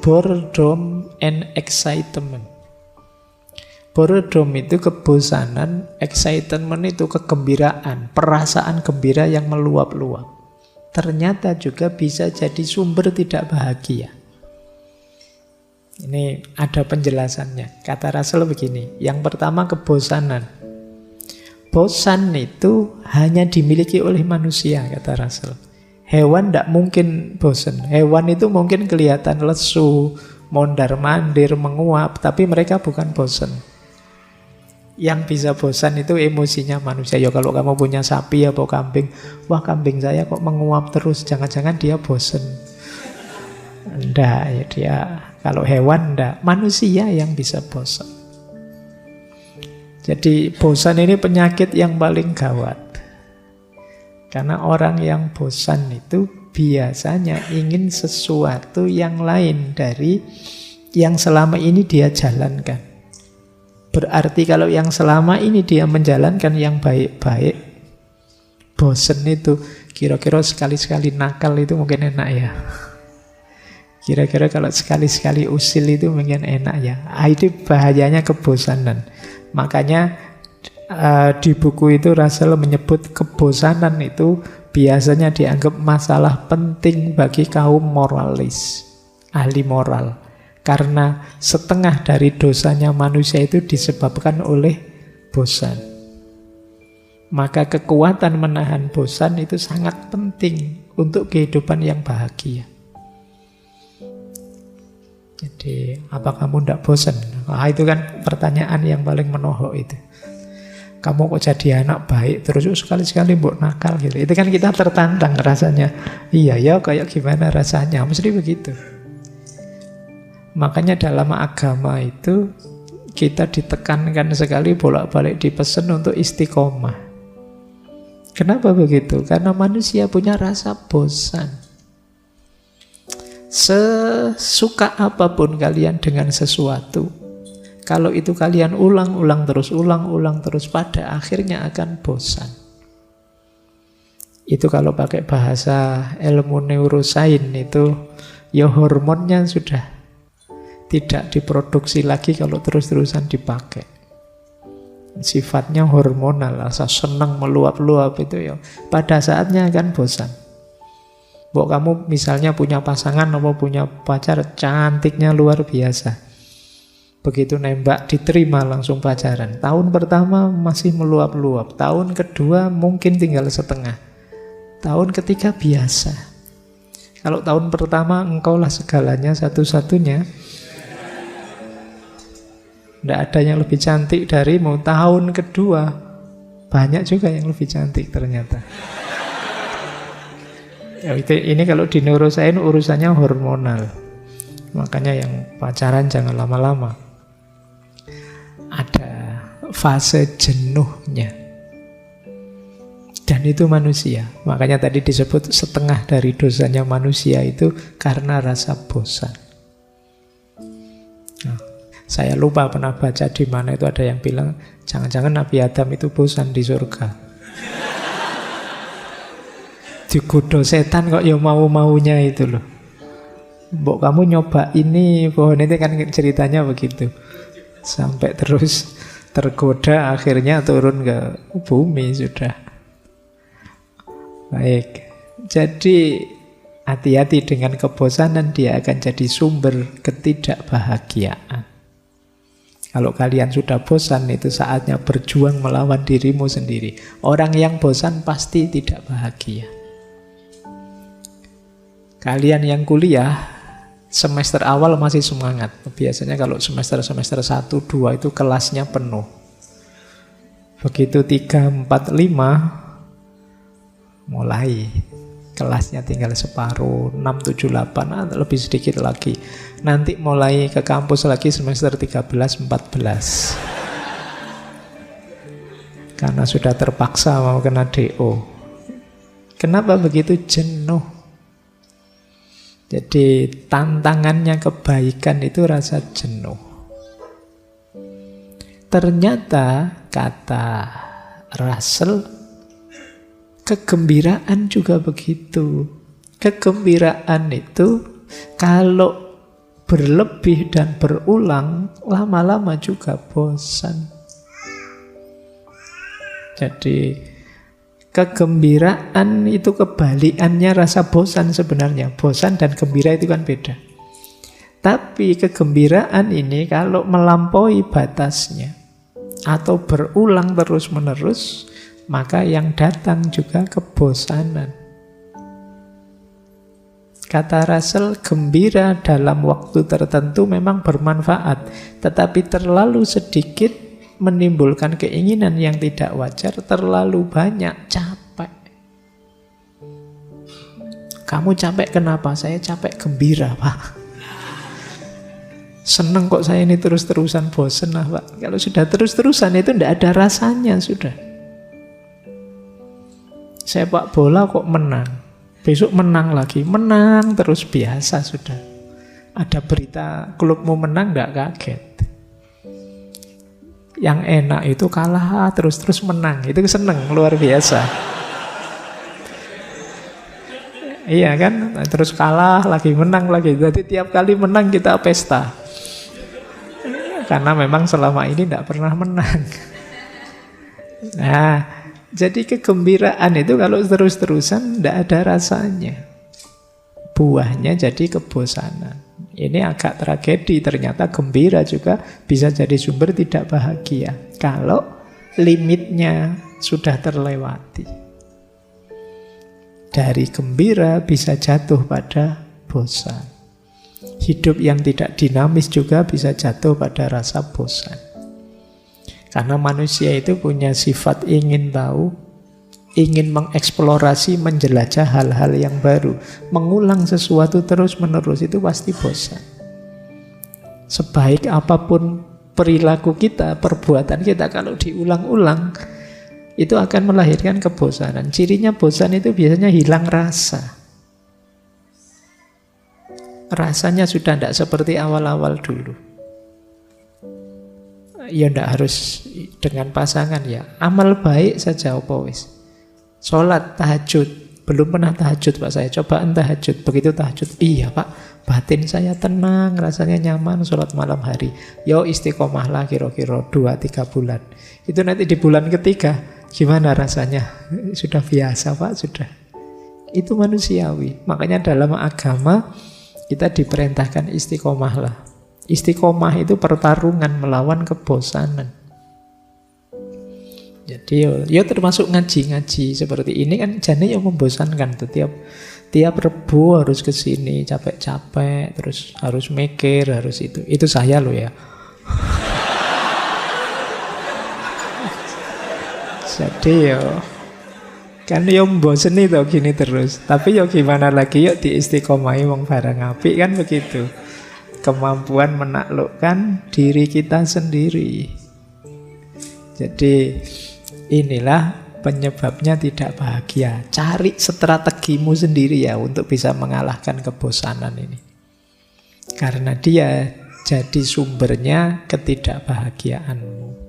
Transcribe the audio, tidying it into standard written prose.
boredom and excitement. Boredom itu kebosanan, excitement itu kegembiraan, perasaan gembira yang meluap-luap. Ternyata juga bisa jadi sumber tidak bahagia. Ini ada penjelasannya. Kata Russell begini, yang pertama kebosanan. Bosan itu hanya dimiliki oleh manusia, kata Russell. Hewan tidak mungkin bosan. Hewan itu mungkin kelihatan lesu, mondar-mandir, menguap, tapi mereka bukan bosan. Yang bisa bosan itu emosinya manusia. Ya kalau kamu punya sapi atau kambing, wah kambing saya kok menguap terus, jangan-jangan dia bosan. Enggak, ya dia. Kalau hewan enggak, manusia yang bisa bosan. Jadi bosan ini penyakit yang paling gawat. Karena orang yang bosan itu biasanya ingin sesuatu yang lain dari yang selama ini dia jalankan. Berarti kalau yang selama ini dia menjalankan yang baik-baik, bosen itu, kira-kira sekali-sekali nakal itu mungkin enak ya. Kira-kira kalau sekali-sekali usil itu mungkin enak ya. Itu bahayanya kebosanan. Makanya di buku itu Russell menyebut kebosanan itu biasanya dianggap masalah penting bagi kaum moralis, ahli moral. Karena setengah dari dosanya manusia itu disebabkan oleh bosan. Maka kekuatan menahan bosan itu sangat penting untuk kehidupan yang bahagia. Jadi, apa kamu tidak bosan? Nah, itu kan pertanyaan yang paling menohok itu. Kamu kok jadi anak baik terus sekali-sekali mbok nakal gitu. Itu kan kita tertantang rasanya. Iya ya, kayak gimana rasanya? Mesti begitu. Makanya dalam agama itu kita ditekankan sekali bolak-balik dipesan untuk istiqomah. Kenapa begitu? Karena manusia punya rasa bosan. Sesuka apapun kalian dengan sesuatu, kalau itu kalian ulang-ulang terus, pada akhirnya akan bosan. Itu kalau pakai bahasa ilmu neurosains itu, ya hormonnya sudah tidak diproduksi lagi kalau terus-terusan dipakai. Sifatnya hormonal, rasa senang meluap-luap itu ya. Pada saatnya akan bosan. Kamu misalnya punya pasangan atau punya pacar, cantiknya luar biasa. Begitu nembak diterima langsung pacaran. Tahun pertama masih meluap-luap. Tahun kedua mungkin tinggal setengah. Tahun ketiga biasa. Kalau tahun pertama engkaulah segalanya, satu-satunya, tidak ada yang lebih cantik darimu. Tahun kedua banyak juga yang lebih cantik ternyata. Ya, ini kalau di neurosains urusannya hormonal. Makanya yang pacaran jangan lama-lama. Ada fase jenuhnya. Dan itu manusia. Makanya tadi disebut setengah dari dosanya manusia itu karena rasa bosan. Saya lupa pernah baca di mana itu ada yang bilang jangan-jangan Nabi Adam itu bosan di surga. Digoda setan kok ya mau-maunya itu loh. Mbok kamu nyoba ini pohon itu kan ceritanya begitu. Sampai terus tergoda akhirnya turun ke bumi sudah. Baik. Jadi hati-hati dengan kebosanan, dia akan jadi sumber ketidakbahagiaan. Kalau kalian sudah bosan, itu saatnya berjuang melawan dirimu sendiri. Orang yang bosan pasti tidak bahagia. Kalian yang kuliah, semester awal masih semangat. Biasanya kalau semester 1, 2 itu kelasnya penuh. Begitu 3, 4, 5, mulai kelasnya tinggal separuh, 6, 7, 8, lebih sedikit lagi. Nanti mulai ke kampus lagi semester 13, 14. Karena sudah terpaksa mau kena DO. Kenapa begitu? Jenuh. Jadi tantangannya kebaikan itu rasa jenuh. Ternyata kata Russell, kegembiraan juga begitu. Kegembiraan itu kalau berlebih dan berulang, lama-lama juga bosan. Jadi kegembiraan itu kebalikannya rasa bosan sebenarnya. Bosan dan gembira itu kan beda. Tapi kegembiraan ini kalau melampaui batasnya atau berulang terus-menerus, maka yang datang juga kebosanan. Kata Russell, gembira dalam waktu tertentu memang bermanfaat, tetapi terlalu sedikit menimbulkan keinginan yang tidak wajar, terlalu banyak capek. Kamu capek kenapa? Saya capek gembira, Pak. Seneng kok saya ini terus-terusan, bosen lah, Pak. Kalau sudah terus-terusan itu tidak ada rasanya sudah. Sepak bola kok menang, besok menang lagi, menang terus, biasa sudah. Ada berita klubmu menang, nggak kaget. Yang enak itu kalah terus-terus menang, itu seneng, luar biasa. Iya kan, terus kalah lagi, menang lagi. Jadi tiap kali menang kita pesta. Karena memang selama ini tidak pernah menang. Nah, jadi kegembiraan itu kalau terus-terusan tidak ada rasanya. Buahnya jadi kebosanan. Ini agak tragedi, ternyata gembira juga bisa jadi sumber tidak bahagia kalau limitnya sudah terlewati. Dari gembira bisa jatuh pada bosan. Hidup yang tidak dinamis juga bisa jatuh pada rasa bosan. Karena manusia itu punya sifat ingin tahu, ingin mengeksplorasi, menjelajah hal-hal yang baru. Mengulang sesuatu terus-menerus itu pasti bosan. Sebaik apapun perilaku kita, perbuatan kita, kalau diulang-ulang, itu akan melahirkan kebosanan. Cirinya bosan itu biasanya hilang rasa. Rasanya sudah tidak seperti awal-awal dulu. Ya tidak harus dengan pasangan ya. Amal baik saja apa wis. Sholat, tahajud. Belum pernah tahajud Pak saya. Cobaan tahajud. Begitu tahajud, iya Pak, batin saya tenang, rasanya nyaman sholat malam hari. Yo istiqomah lah kira-kira 2-3 bulan. Itu nanti di bulan ketiga, gimana rasanya? Sudah biasa Pak, sudah. Itu manusiawi. Makanya dalam agama kita diperintahkan istiqomah lah. Istiqomah itu pertarungan melawan kebosanan. Jadi ya termasuk ngaji-ngaji seperti ini kan jane yang membosankan tuh, tiap Rebo harus ke sini capek-capek, terus harus mikir, harus itu. Itu saya loh ya. Jadi ya kan yo mboseni to gini terus. Tapi yo gimana lagi, yuk diistiqomahi wong barang apik kan begitu. Kemampuan menaklukkan diri kita sendiri. Jadi inilah penyebabnya tidak bahagia. Cari strategimu sendiri ya untuk bisa mengalahkan kebosanan ini. Karena dia jadi sumbernya ketidakbahagiaanmu.